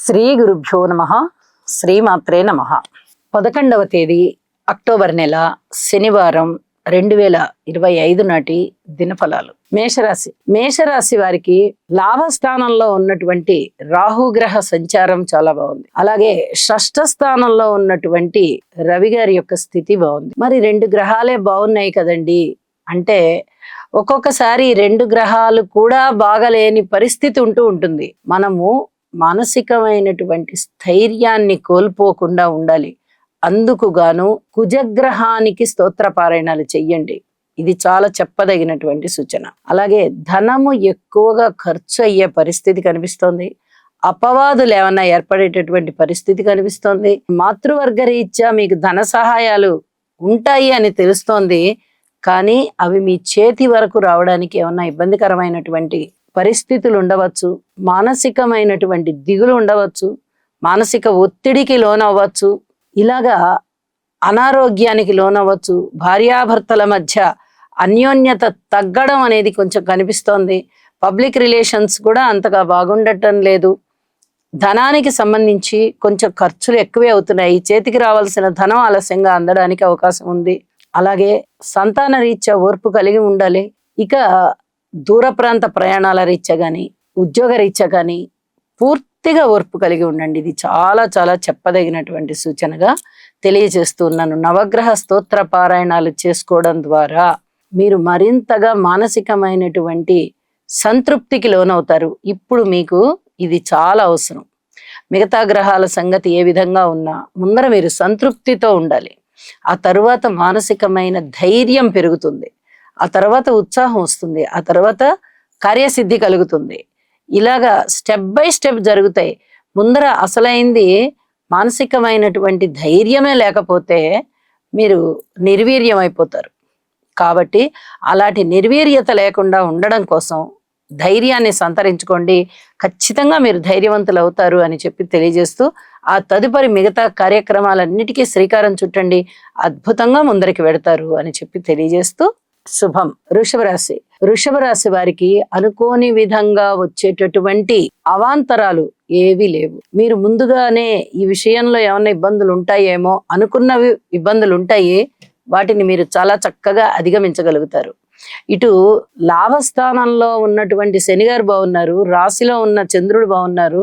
శ్రీ గురుభ్యో నమః. శ్రీమాత్రే నమః. 11వ తేదీ అక్టోబర్ నెల శనివారం 2025 నాటి దినఫలాలు. మేషరాశి వారికి లాభస్థానంలో ఉన్నటువంటి రాహుగ్రహ సంచారం చాలా బాగుంది. అలాగే షష్ఠ స్థానంలో ఉన్నటువంటి రవి గారి యొక్క స్థితి బాగుంది. మరి 2 గ్రహాలే బాగున్నాయి కదండి అంటే ఒక్కొక్కసారి 2 గ్రహాలు కూడా బాగలేని పరిస్థితి ఉంటుంది. మనము మానసికమైనటువంటి స్థైర్యాన్ని కోల్పోకుండా ఉండాలి. అందుకు గాను కుజగ్రహానికి స్తోత్ర పారాయణాలు చెయ్యండి. ఇది చాలా చెప్పదగినటువంటి సూచన. అలాగే ధనము ఎక్కువగా ఖర్చు అయ్యే పరిస్థితి కనిపిస్తోంది. అపవాదులు ఏమన్నా ఏర్పడేటటువంటి పరిస్థితి కనిపిస్తోంది. మాతృవర్గ రీత్యా మీకు ధన సహాయాలు ఉంటాయి అని తెలుస్తోంది. కానీ అవి మీ చేతి వరకు రావడానికి ఏమన్నా ఇబ్బందికరమైనటువంటి పరిస్థితులు ఉండవచ్చు. మానసికమైనటువంటి దిగులు ఉండవచ్చు. మానసిక ఒత్తిడికి లోనవ్వచ్చు. ఇలాగా అనారోగ్యానికి లోనవ్వచ్చు. భార్యాభర్తల మధ్య అన్యోన్యత తగ్గడం అనేది కొంచెం కనిపిస్తోంది. పబ్లిక్ రిలేషన్స్ కూడా అంతగా బాగుండటం లేదు. ధనానికి సంబంధించి కొంచెం ఖర్చులు ఎక్కువే అవుతున్నాయి. చేతికి రావాల్సిన ధనం ఆలస్యంగా అందడానికి అవకాశం ఉంది. అలాగే సంతాన రీత్యా ఓర్పు కలిగి ఉండాలి. ఇక దూర ప్రాంత ప్రయాణాల రీత్యా కానీ ఉద్యోగ రీత్యా కానీ పూర్తిగా ఓర్పు కలిగి ఉండండి. ఇది చాలా చాలా చెప్పదగినటువంటి సూచనగా తెలియజేస్తున్నాను. నవగ్రహ స్తోత్ర పారాయణాలు చేసుకోవడం ద్వారా మీరు మరింతగా మానసికమైనటువంటి సంతృప్తికి లోనవుతారు. ఇప్పుడు మీకు ఇది చాలా అవసరం. మిగతా గ్రహాల సంగతి ఏ విధంగా ఉన్నా ముందర మీరు సంతృప్తితో ఉండాలి. ఆ తరువాత మానసికమైన ధైర్యం పెరుగుతుంది. ఆ తర్వాత ఉత్సాహం వస్తుంది. ఆ తర్వాత కార్యసిద్ధి కలుగుతుంది. ఇలాగా స్టెప్ బై స్టెప్ జరుగుతాయి. ముందర అసలైంది మానసికమైనటువంటి ధైర్యమే లేకపోతే మీరు నిర్వీర్యం అయిపోతారు. కాబట్టి అలాంటి నిర్వీర్యత లేకుండా ఉండడం కోసం ధైర్యాన్ని సంతరించుకోండి. ఖచ్చితంగా మీరు ధైర్యవంతులు అవుతారు అని చెప్పి తెలియజేస్తూ ఆ తదుపరి మిగతా కార్యక్రమాలన్నిటికీ శ్రీకారం చుట్టండి. అద్భుతంగా ముందరికి వెడతారు అని చెప్పి తెలియజేస్తూ శుభం. వృషభ రాశి వారికి అనుకోని విధంగా వచ్చేటటువంటి అవాంతరాలు ఏవీ లేవు. మీరు ముందుగానే ఈ విషయంలో ఏమైనా ఇబ్బందులు ఉంటాయేమో అనుకున్నవి ఇబ్బందులు ఉంటాయి. వాటిని మీరు చాలా చక్కగా అధిగమించగలుగుతారు. ఇటు లాభస్థానంలో ఉన్నటువంటి శని గారు బాగున్నారు. రాశిలో ఉన్న చంద్రుడు బాగున్నారు.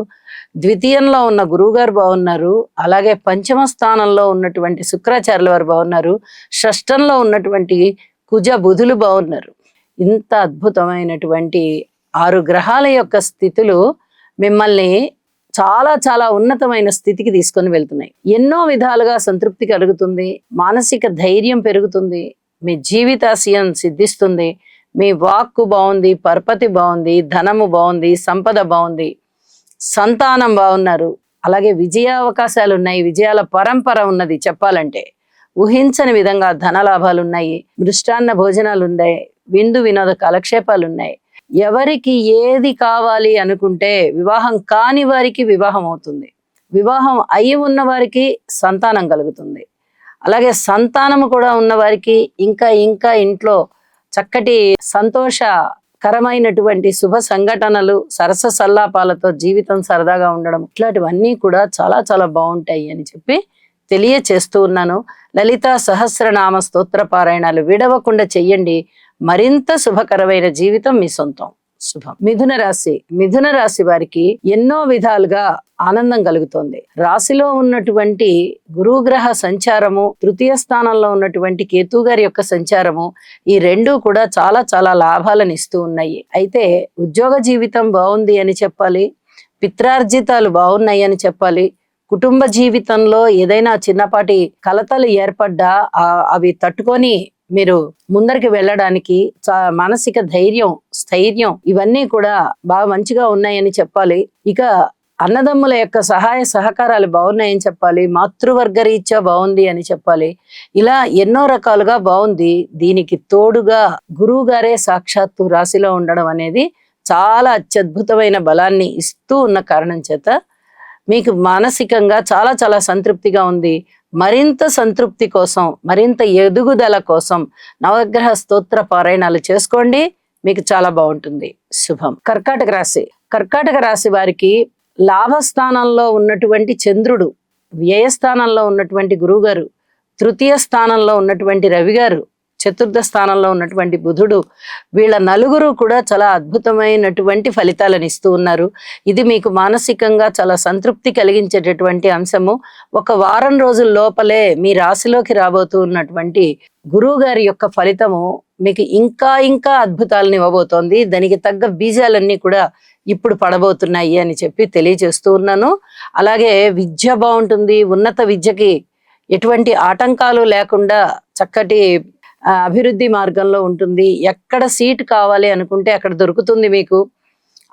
ద్వితీయంలో ఉన్న గురువు గారు బాగున్నారు. అలాగే పంచమ స్థానంలో ఉన్నటువంటి శుక్రాచార్యుల వారు బాగున్నారు. షష్టంలో ఉన్నటువంటి కుజ బుధులు బాగున్నారు. ఇంత అద్భుతమైనటువంటి 6 గ్రహాల యొక్క స్థితులు మిమ్మల్ని చాలా చాలా ఉన్నతమైన స్థితికి తీసుకొని వెళ్తున్నాయి. ఎన్నో విధాలుగా సంతృప్తి కలుగుతుంది. మానసిక ధైర్యం పెరుగుతుంది. మీ జీవితాశయం సిద్ధిస్తుంది. మీ వాక్కు బాగుంది. పరపతి బాగుంది. ధనము బాగుంది. సంపద బాగుంది. సంతానం బాగున్నారు. అలాగే విజయావకాశాలు ఉన్నాయి. విజయాల పరంపర ఉన్నది. చెప్పాలంటే ఊహించని విధంగా ధనలాభాలు ఉన్నాయి. మృష్టాన్న భోజనాలు ఉన్నాయి. విందు వినోద కాలక్షేపాలు ఉన్నాయి. ఎవరికి ఏది కావాలి అనుకుంటే వివాహం కాని వారికి వివాహం అవుతుంది. వివాహం అయి ఉన్న వారికి సంతానం కలుగుతుంది. అలాగే సంతానము కూడా ఉన్న వారికి ఇంకా ఇంట్లో చక్కటి సంతోషకరమైనటువంటి శుభ సంఘటనలు, సరస సల్లాపాలతో జీవితం సరదాగా ఉండడం, ఇట్లాంటివన్నీ కూడా చాలా చాలా బాగుంటాయి అని చెప్పి తెలియచేస్తూ ఉన్నాను. లలితా సహస్రనామ స్తోత్ర పారాయణాలు విడవకుండా చెయ్యండి. మరింత శుభకరమైన జీవితం మీ సొంతం. శుభం. మిథున రాశి వారికి ఎన్నో విధాలుగా ఆనందం కలుగుతోంది. రాశిలో ఉన్నటువంటి గురుగ్రహ సంచారము, తృతీయ స్థానంలో ఉన్నటువంటి కేతు గారి యొక్క సంచారము, ఈ 2 కూడా చాలా చాలా లాభాలను ఇస్తూ ఉన్నాయి. అయితే ఉద్యోగ జీవితం బాగుంది అని చెప్పాలి. పిత్రార్జితాలు బాగున్నాయి అని చెప్పాలి. కుటుంబ జీవితంలో ఏదైనా చిన్నపాటి కలతలు ఏర్పడ్డా అవి తట్టుకొని మీరు ముందరికి వెళ్ళడానికి మానసిక స్థైర్యం ఇవన్నీ కూడా బాగా మంచిగా ఉన్నాయని చెప్పాలి. ఇక అన్నదమ్ముల యొక్క సహాయ సహకారాలు బాగున్నాయని చెప్పాలి. మాతృవర్గ రీత్యా బాగుంది అని చెప్పాలి. ఇలా ఎన్నో రకాలుగా బాగుంది. దీనికి తోడుగా గురువు గారే సాక్షాత్తు రాశిలో ఉండడం అనేది చాలా అత్యద్భుతమైన బలాన్ని ఇస్తూ ఉన్న కారణం చేత మీకు మానసికంగా చాలా చాలా సంతృప్తిగా ఉంది. మరింత సంతృప్తి కోసం, మరింత ఎదుగుదల కోసం నవగ్రహ స్తోత్ర పారాయణాలు చేసుకోండి. మీకు చాలా బాగుంటుంది. శుభం. కర్కాటక రాశి వారికి లాభస్థానంలో ఉన్నటువంటి చంద్రుడు, వ్యయస్థానంలో ఉన్నటువంటి గురువుగారు, తృతీయ స్థానంలో ఉన్నటువంటి రవి గారు, చతుర్థ స్థానంలో ఉన్నటువంటి బుధుడు, వీళ్ళ నలుగురు కూడా చాలా అద్భుతమైనటువంటి ఫలితాలను ఇస్తూ ఉన్నారు. ఇది మీకు మానసికంగా చాలా సంతృప్తి కలిగించేటటువంటి అంశము. ఒక వారం రోజుల లోపలే మీ రాశిలోకి రాబోతూ ఉన్నటువంటి గురువు గారి యొక్క ఫలితము మీకు ఇంకా ఇంకా అద్భుతాలను ఇవ్వబోతోంది. దానికి తగ్గ బీజాలన్నీ కూడా ఇప్పుడు పడబోతున్నాయి అని చెప్పి తెలియజేస్తూ ఉన్నాను. అలాగే విద్య బాగుంటుంది. ఉన్నత విద్యకి ఎటువంటి ఆటంకాలు లేకుండా చక్కటి అభివృద్ధి మార్గంలో ఉంటుంది. ఎక్కడ సీట్ కావాలి అనుకుంటే అక్కడ దొరుకుతుంది మీకు.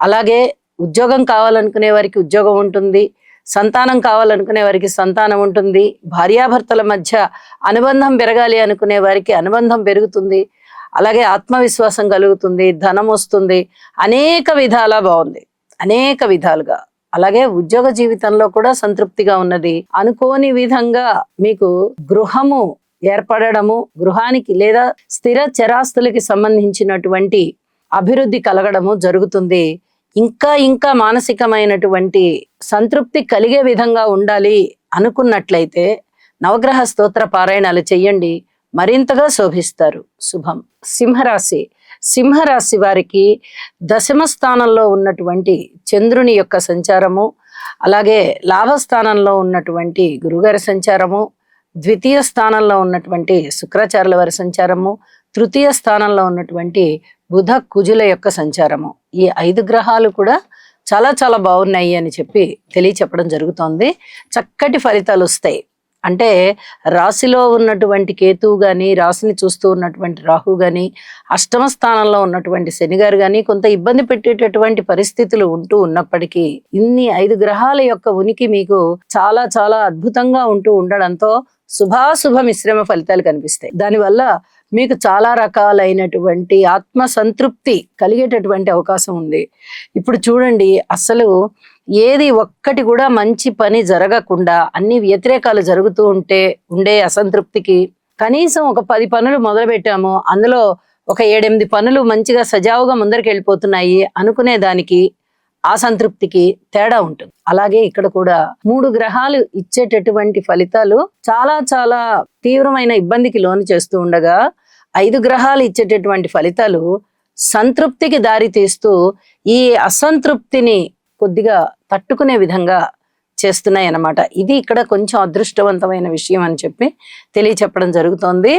అలాగే ఉద్యోగం కావాలనుకునే వారికి ఉద్యోగం ఉంటుంది. సంతానం కావాలనుకునే వారికి సంతానం ఉంటుంది. భార్యాభర్తల మధ్య అనుబంధం పెరగాలి అనుకునే వారికి అనుబంధం పెరుగుతుంది. అలాగే ఆత్మవిశ్వాసం కలుగుతుంది, ధనం వస్తుంది. అనేక విధాలా బాగుంది, అనేక విధాలుగా. అలాగే ఉద్యోగ జీవితంలో కూడా సంతృప్తిగా ఉన్నది. అనుకోని విధంగా మీకు గృహము ఏర్పడము, గృహానికి లేదా స్థిర చరాస్తులకి సంబంధించినటువంటి అభివృద్ధి కలగడము జరుగుతుంది. ఇంకా ఇంకా మానసికమైనటువంటి సంతృప్తి కలిగే విధంగా ఉండాలి అనుకున్నట్లయితే నవగ్రహ స్తోత్ర పారాయణాలు చెయ్యండి, మరింతగా శోభిస్తారు. శుభం. సింహరాశి. సింహరాశి వారికి దశమ స్థానంలో ఉన్నటువంటి చంద్రుని యొక్క సంచారము, అలాగే లాభస్థానంలో ఉన్నటువంటి గురుగారి సంచారము, ద్వితీయ స్థానంలో ఉన్నటువంటి శుక్రాచార్యుల వారి సంచారము, తృతీయ స్థానంలో ఉన్నటువంటి బుధ కుజుల యొక్క సంచారము, ఈ 5 గ్రహాలు కూడా చాలా చాలా బాగున్నాయి అని చెప్పి తెలియచెప్పడం జరుగుతోంది. చక్కటి ఫలితాలు వస్తాయి. అంటే రాశిలో ఉన్నటువంటి కేతువు కానీ, రాశిని చూస్తూ ఉన్నటువంటి రాహు కానీ, అష్టమ స్థానంలో ఉన్నటువంటి శనిగారు కానీ కొంత ఇబ్బంది పెట్టేటటువంటి పరిస్థితులు ఉంటూ ఉన్నప్పటికీ ఇన్ని 5 గ్రహాల యొక్క ఉనికి మీకు చాలా చాలా అద్భుతంగా ఉంటూ ఉండడంతో శుభాశుభ మిశ్రమ ఫలితాలు కనిపిస్తాయి. దానివల్ల మీకు చాలా రకాలైనటువంటి ఆత్మ సంతృప్తి కలిగేటటువంటి అవకాశం ఉంది. ఇప్పుడు చూడండి, అసలు ఏది ఒక్కటి కూడా మంచి పని జరగకుండా అన్ని వ్యతిరేకాలు జరుగుతూ ఉండే అసంతృప్తికి కనీసం ఒక 10 పనులు మొదలు పెట్టాము, అందులో ఒక 7-8 పనులు మంచిగా సజావుగా ముందరికి వెళ్ళిపోతున్నాయి అనుకునే దానికి ఆ సంతృప్తికి తేడా ఉంటుంది. అలాగే ఇక్కడ కూడా 3 గ్రహాలు ఇచ్చేటటువంటి ఫలితాలు చాలా చాలా తీవ్రమైన ఇబ్బందికి లోను చేస్తూ ఉండగా 5 గ్రహాలు ఇచ్చేటటువంటి ఫలితాలు సంతృప్తికి దారి తీస్తూ ఈ అసంతృప్తిని కొద్దిగా తట్టుకునే విధంగా చేస్తున్నాయి అన్నమాట. ఇది ఇక్కడ కొంచెం అదృష్టవంతమైన విషయం అని చెప్పి తెలియచెప్పడం జరుగుతోంది.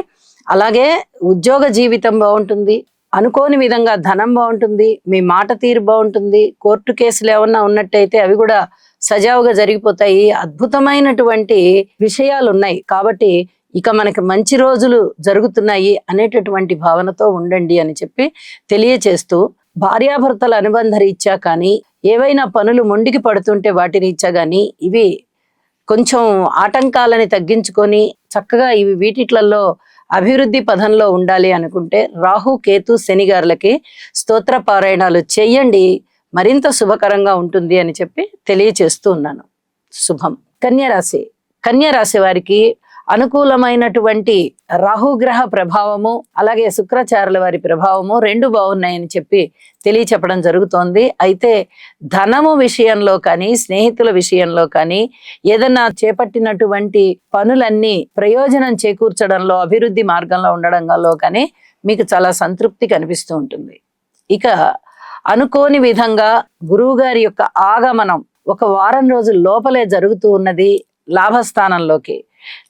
అలాగే ఉద్యోగ జీవితం బాగుంటుంది. అనుకోని విధంగా ధనం బాగుంటుంది. మీ మాట తీరు బాగుంటుంది. కోర్టు కేసులు ఏమన్నా ఉన్నట్టయితే అవి కూడా సజావుగా జరిగిపోతాయి. అద్భుతమైనటువంటి విషయాలు ఉన్నాయి. కాబట్టి ఇక మనకి మంచి రోజులు జరుగుతున్నాయి అనేటటువంటి భావనతో ఉండండి అని చెప్పి తెలియచేస్తూ, భార్యాభర్తల అనుబంధ రీత్యా కానీ, ఏవైనా పనులు మొండికి పడుతుంటే వాటి రీత్యా కానీ ఇవి కొంచెం ఆటంకాలని తగ్గించుకొని చక్కగా ఇవి వీటిట్లలో అభివృద్ధి పదంలో ఉండాలి అనుకుంటే రాహు, కేతు, శనిగారులకి స్తోత్ర పారాయణాలు చెయ్యండి, మరింత శుభకరంగా ఉంటుంది అని చెప్పి తెలియచేస్తూ ఉన్నాను. శుభం. కన్యరాశి. కన్యరాశి వారికి అనుకూలమైనటువంటి రాహుగ్రహ ప్రభావము, అలాగే శుక్రాచార్యుల వారి ప్రభావము 2 బాగున్నాయని చెప్పి తెలియచెప్పడం జరుగుతోంది. అయితే ధనము విషయంలో కానీ, స్నేహితుల విషయంలో కానీ, ఏదన్నా చేపట్టినటువంటి పనులన్నీ ప్రయోజనం చేకూర్చడంలో, అభివృద్ధి మార్గంలో ఉండడంలో కానీ మీకు చాలా సంతృప్తి కనిపిస్తూ ఉంటుంది. ఇక అనుకోని విధంగా గురువు గారి యొక్క ఆగమనం ఒక వారం రోజుల లోపలే జరుగుతూ ఉన్నది లాభస్థానంలోకి.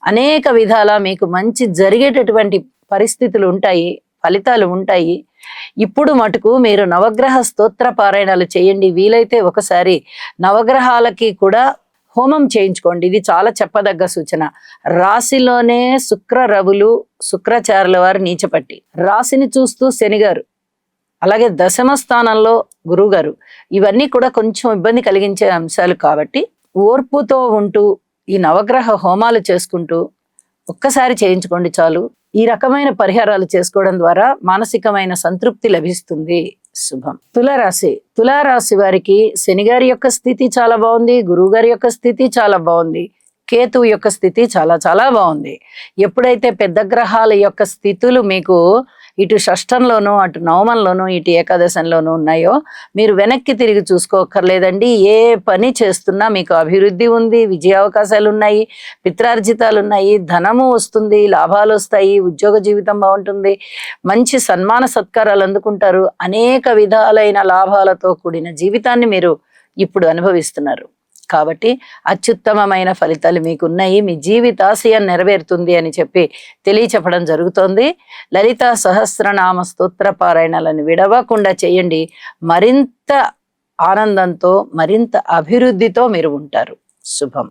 అనేక విధాల మీకు మంచి జరిగేటటువంటి పరిస్థితులు ఉంటాయి, ఫలితాలు ఉంటాయి. ఇప్పుడు మటుకు మీరు నవగ్రహ స్తోత్ర పారాయణాలు చేయండి. వీలైతే ఒకసారి నవగ్రహాలకి కూడా హోమం చేయించుకోండి. ఇది చాలా చెప్పదగ్గ సూచన. రాశిలోనే శుక్ర రవులు, శుక్రాచార్యుల వారు నీచపట్టి, రాశిని చూస్తూ శనిగారు, అలాగే దశమ స్థానంలో గురువుగారు, ఇవన్నీ కూడా కొంచెం ఇబ్బంది కలిగించే అంశాలు. కాబట్టి ఓర్పుతో ఉంటూ ఈ నవగ్రహ హోమాలు చేసుకుంటూ ఒక్కసారి చేయించుకోండి చాలు. ఈ రకమైన పరిహారాలు చేసుకోవడం ద్వారా మానసికమైన సంతృప్తి లభిస్తుంది. శుభం. తులారాశి. తులారాశి వారికి శనిగారి యొక్క స్థితి చాలా బాగుంది, గురువు గారి యొక్క స్థితి చాలా బాగుంది, కేతువు యొక్క స్థితి చాలా చాలా బాగుంది. ఎప్పుడైతే పెద్ద గ్రహాల యొక్క స్థితులు మీకు ఇటు షష్టంలోనూ అటు నవమంలోనూ ఇటు ఏకాదశంలోనూ ఉన్నాయో మీరు వెనక్కి తిరిగి చూసుకోక్కర్లేదండి. ఏ పని చేస్తున్నా మీకు అభివృద్ధి ఉంది, విజయావకాశాలు ఉన్నాయి, పిత్రార్జితాలు ఉన్నాయి, ధనము వస్తుంది, లాభాలు వస్తాయి, ఉద్యోగ జీవితం బాగుంటుంది, మంచి సన్మాన సత్కారాలు అందుకుంటారు. అనేక విధాలైన లాభాలతో కూడిన జీవితాన్ని మీరు ఇప్పుడు అనుభవిస్తున్నారు. కాబట్టి అత్యుత్తమమైన ఫలితాలు మీకున్నాయి, మీ జీవితాశయం నెరవేరుతుంది అని చెప్పి తెలియచెప్పడం జరుగుతోంది. లలితా సహస్రనామ స్తోత్ర పారాయణాలను విడవకుండా చేయండి. మరింత ఆనందంతో, మరింత అభివృద్ధితో మీరు ఉంటారు. శుభం.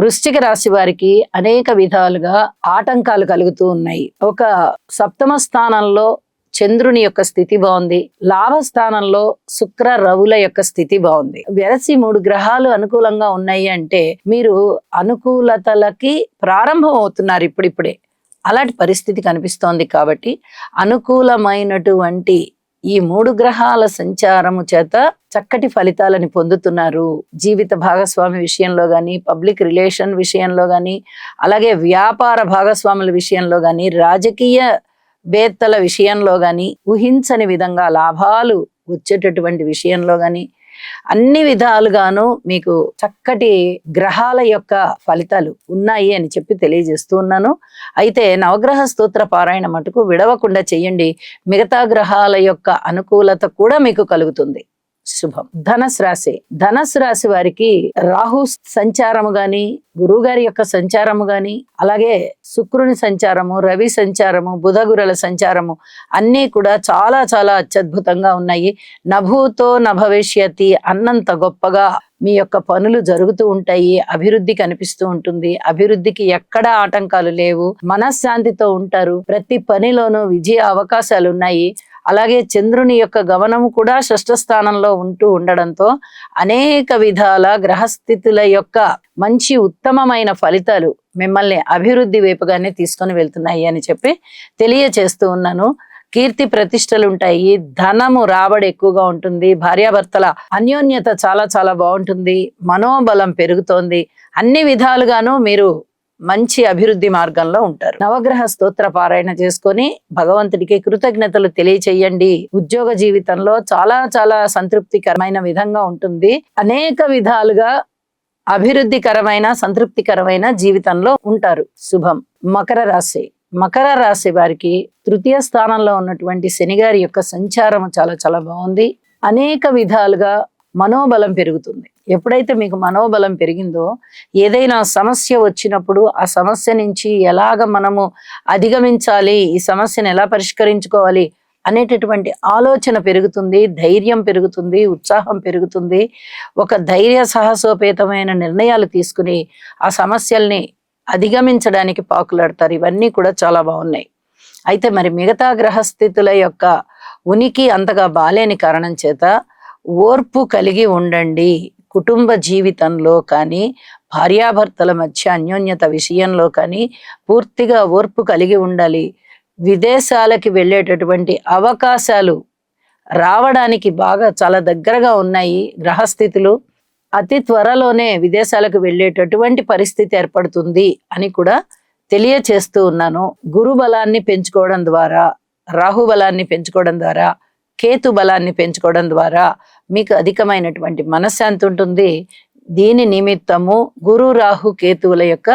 వృశ్చిక రాశి వారికి అనేక విధాలుగా ఆటంకాలు కలుగుతూ ఉన్నాయి. ఒక సప్తమ స్థానంలో చంద్రుని యొక్క స్థితి బాగుంది, లాభస్థానంలో శుక్ర రవుల యొక్క స్థితి బాగుంది. వెరసి 3 గ్రహాలు అనుకూలంగా ఉన్నాయి అంటే మీరు అనుకూలతలకి ప్రారంభం అవుతున్నారు ఇప్పుడిప్పుడే. అలాంటి పరిస్థితి కనిపిస్తోంది. కాబట్టి అనుకూలమైనటువంటి ఈ 3 గ్రహాల సంచారము చేత చక్కటి ఫలితాలని పొందుతున్నారు. జీవిత భాగస్వామి విషయంలో కానీ, పబ్లిక్ రిలేషన్ విషయంలో కానీ, అలాగే వ్యాపార భాగస్వాముల విషయంలో కానీ, రాజకీయ వేత్తల విషయంలో కానీ, ఊహించని విధంగా లాభాలు వచ్చేటటువంటి విషయంలో కానీ, అన్ని విధాలుగాను మీకు చక్కటి గ్రహాల యొక్క ఫలితాలు ఉన్నాయి అని చెప్పి తెలియజేస్తూ ఉన్నాను. అయితే నవగ్రహ స్తోత్ర పారాయణ మటుకు విడవకుండా చెయ్యండి. మిగతా గ్రహాల యొక్క అనుకూలత కూడా మీకు కలుగుతుంది. శుభం. ధనస్సు రాశి వారికి రాహు సంచారము గాని, గురువు గారి యొక్క సంచారము గాని, అలాగే శుక్రుని సంచారము, రవి సంచారము, బుధ గురుల సంచారము అన్నీ కూడా చాలా చాలా అత్యద్భుతంగా ఉన్నాయి. నభూతో నభవిష్యతి అన్నంత గొప్పగా మీ యొక్క పనులు జరుగుతూ ఉంటాయి. అభివృద్ధి కనిపిస్తూ ఉంటుంది. అభివృద్ధికి ఎక్కడా ఆటంకాలు లేవు. మనశ్శాంతితో ఉంటారు. ప్రతి పనిలోనూ విజయ అవకాశాలు ఉన్నాయి. అలాగే చంద్రుని యొక్క గమనము కూడా షష్ఠ స్థానంలో ఉండడంతో అనేక విధాల గ్రహస్థితుల యొక్క మంచి ఉత్తమమైన ఫలితాలు మిమ్మల్ని అభివృద్ధి వైపుగానే తీసుకొని వెళ్తున్నాయి అని చెప్పి తెలియచేస్తూ ఉన్నాను. కీర్తి ప్రతిష్టలు ఉంటాయి, ధనము రాబడి ఎక్కువగా ఉంటుంది, భార్యాభర్తల అన్యోన్యత చాలా చాలా బాగుంటుంది, మనోబలం పెరుగుతోంది. అన్ని విధాలుగాను మీరు మంచి అభివృద్ధి మార్గంలో ఉంటారు. నవగ్రహ స్తోత్ర పారాయణ చేసుకొని భగవంతుడికి కృతజ్ఞతలు తెలియచేయండి. ఉద్యోగ జీవితంలో చాలా చాలా సంతృప్తికరమైన విధంగా ఉంటుంది. అనేక విధాలుగా అభివృద్ధికరమైన సంతృప్తికరమైన జీవితంలో ఉంటారు. శుభం. మకర రాశి వారికి తృతీయ స్థానంలో ఉన్నటువంటి శనిగారి యొక్క సంచారం చాలా చాలా బాగుంది. అనేక విధాలుగా మనోబలం పెరుగుతుంది. ఎప్పుడైతే మీకు మనోబలం పెరిగిందో, ఏదైనా సమస్య వచ్చినప్పుడు ఆ సమస్య నుంచి ఎలాగ మనము అధిగమించాలి, ఈ సమస్యను ఎలా పరిష్కరించుకోవాలి అనేటటువంటి ఆలోచన పెరుగుతుంది, ధైర్యం పెరుగుతుంది, ఉత్సాహం పెరుగుతుంది. ఒక ధైర్య సాహసోపేతమైన నిర్ణయాలు తీసుకుని ఆ సమస్యల్ని అధిగమించడానికి పాకులాడతారు. ఇవన్నీ కూడా చాలా బాగున్నాయి. అయితే మరి మిగతా గ్రహస్థితుల యొక్క ఉనికి అంతగా బాలేని కారణం చేత ఓర్పు కలిగి ఉండండి. కుటుంబ జీవితంలో కానీ, భార్యాభర్తల మధ్య అన్యోన్యత విషయంలో కానీ పూర్తిగా ఓర్పు కలిగి ఉండాలి. విదేశాలకి వెళ్ళేటటువంటి అవకాశాలు రావడానికి బాగా చాలా దగ్గరగా ఉన్నాయి గ్రహస్థితులు. అతి త్వరలోనే విదేశాలకు వెళ్ళేటటువంటి పరిస్థితి ఏర్పడుతుంది అని కూడా తెలియచేస్తూ ఉన్నాను. గురు బలాన్ని పెంచుకోవడం ద్వారా, రాహు బలాన్ని పెంచుకోవడం ద్వారా, కేతు బలాన్ని పెంచుకోవడం ద్వారా మీకు అధికమైనటువంటి మనశ్శాంతి ఉంటుంది. దీని నిమిత్తము గురు రాహు కేతువుల యొక్క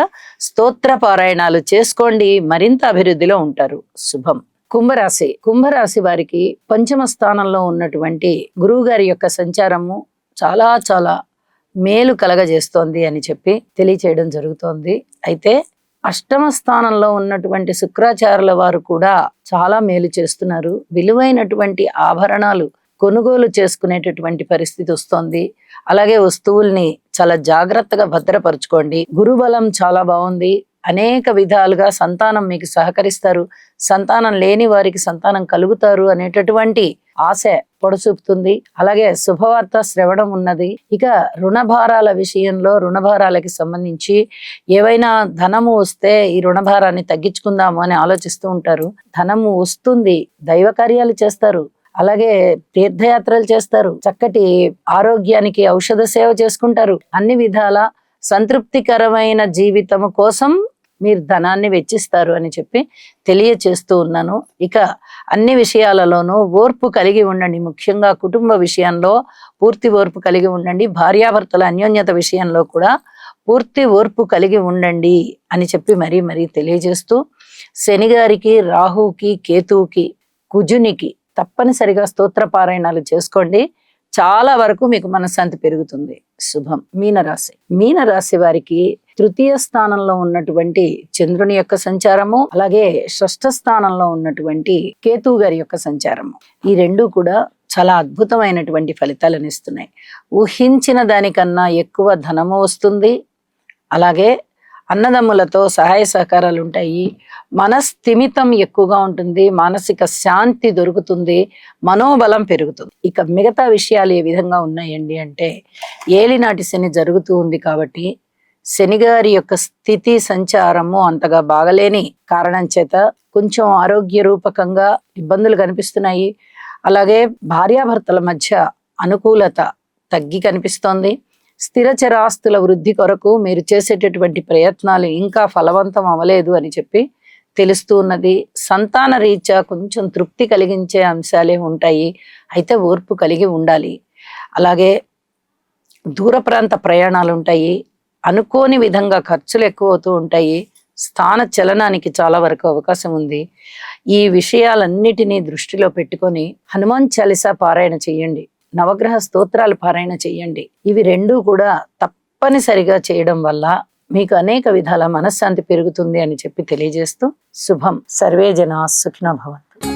స్తోత్ర పారాయణాలు చేసుకోండి, మరింత అభివృద్ధిలో ఉంటారు. శుభం. కుంభరాశి వారికి పంచమ స్థానంలో ఉన్నటువంటి గురువు గారి యొక్క సంచారము చాలా చాలా మేలు కలగజేస్తోంది అని చెప్పి తెలియచేయడం జరుగుతోంది. అయితే అష్టమ స్థానంలో ఉన్నటువంటి శుక్రాచార్యుల వారు కూడా చాలా మేలు చేస్తున్నారు. విలువైనటువంటి ఆభరణాలు కొనుగోలు చేసుకునేటటువంటి పరిస్థితి వస్తోంది. అలాగే వస్తువుల్ని చాలా జాగ్రత్తగా భద్రపరచుకోండి. గురుబలం చాలా బాగుంది. అనేక విధాలుగా సంతానం మీకు సహకరిస్తారు. సంతానం లేని వారికి సంతానం కలుగుతారు అనేటటువంటి ఆశ పొడచూపుతుంది. అలాగే శుభవార్త శ్రవణం ఉన్నది. ఇక రుణభారాల విషయంలో, రుణభారాలకి సంబంధించి ఏవైనా ధనము వస్తే ఈ రుణభారాన్ని తగ్గించుకుందాము అని ఆలోచిస్తూ ఉంటారు. ధనము వస్తుంది, దైవ కార్యాలు చేస్తారు, అలాగే తీర్థయాత్రలు చేస్తారు, చక్కటి ఆరోగ్యానికి ఔషధ సేవ చేసుకుంటారు. అన్ని విధాల సంతృప్తికరమైన జీవితము కోసం మీరు ధనాన్ని వెచ్చిస్తారు అని చెప్పి తెలియచేస్తూ ఉన్నాను. ఇక అన్ని విషయాలలోనూ ఓర్పు కలిగి ఉండండి. ముఖ్యంగా కుటుంబ విషయంలో పూర్తి ఓర్పు కలిగి ఉండండి. భార్యాభర్తల అన్యోన్యత విషయంలో కూడా పూర్తి ఓర్పు కలిగి ఉండండి అని చెప్పి మరీ మరీ తెలియజేస్తూ, శని గారికి, రాహుకి, కేతువుకి, కుజునికి తప్పనిసరిగా స్తోత్ర పారాయణాలు చేసుకోండి. చాలా వరకు మీకు మనశ్శాంతి పెరుగుతుంది. శుభం. మీనరాశి. మీనరాశి వారికి తృతీయ స్థానంలో ఉన్నటువంటి చంద్రుని యొక్క సంచారము, అలాగే షష్ఠ స్థానంలో ఉన్నటువంటి కేతువు గారి యొక్క సంచారము, ఈ రెండు కూడా చాలా అద్భుతమైనటువంటి ఫలితాలను ఇస్తున్నాయి. ఊహించిన దానికన్నా ఎక్కువ ధనము వస్తుంది. అలాగే అన్నదమ్ములతో సహాయ సహకారాలు ఉంటాయి. మనస్థిమితం ఎక్కువగా ఉంటుంది. మానసిక శాంతి దొరుకుతుంది. మనోబలం పెరుగుతుంది. ఇక మిగతా విషయాలు ఏ విధంగా ఉన్నాయండి అంటే, ఏలినాటి శని జరుగుతూ ఉంది కాబట్టి శని గారి యొక్క స్థితి సంచారము అంతగా బాగలేని కారణం చేత కొంచెం ఆరోగ్య రూపకంగా ఇబ్బందులు కనిపిస్తున్నాయి. అలాగే భార్యాభర్తల మధ్య అనుకూలత తగ్గి కనిపిస్తోంది. స్థిరచరాస్తుల వృద్ధి కొరకు మీరు చేసేటటువంటి ప్రయత్నాలు ఇంకా ఫలవంతం అవ్వలేదు అని చెప్పి తెలుస్తూ ఉన్నది. సంతాన రీత్యా కొంచెం తృప్తి కలిగించే అంశాలే ఉంటాయి. అయితే ఓర్పు కలిగి ఉండాలి. అలాగే దూర ప్రాంత ప్రయాణాలు ఉంటాయి. అనుకోని విధంగా ఖర్చులు ఎక్కువ అవుతూ ఉంటాయి. స్థాన చలనానికి చాలా వరకు అవకాశం ఉంది. ఈ విషయాలన్నిటినీ దృష్టిలో పెట్టుకొని హనుమాన్ చాలీసా పారాయణ చెయ్యండి. నవగ్రహ స్తోత్రాలు పారాయణ చెయ్యండి. ఇవి రెండూ కూడా తప్పనిసరిగా చేయడం వల్ల మీకు అనేక విధాల మనశ్శాంతి పెరుగుతుంది అని చెప్పి తెలియజేస్తూ, శుభం. సర్వే జనా సుఖినో భవంతు.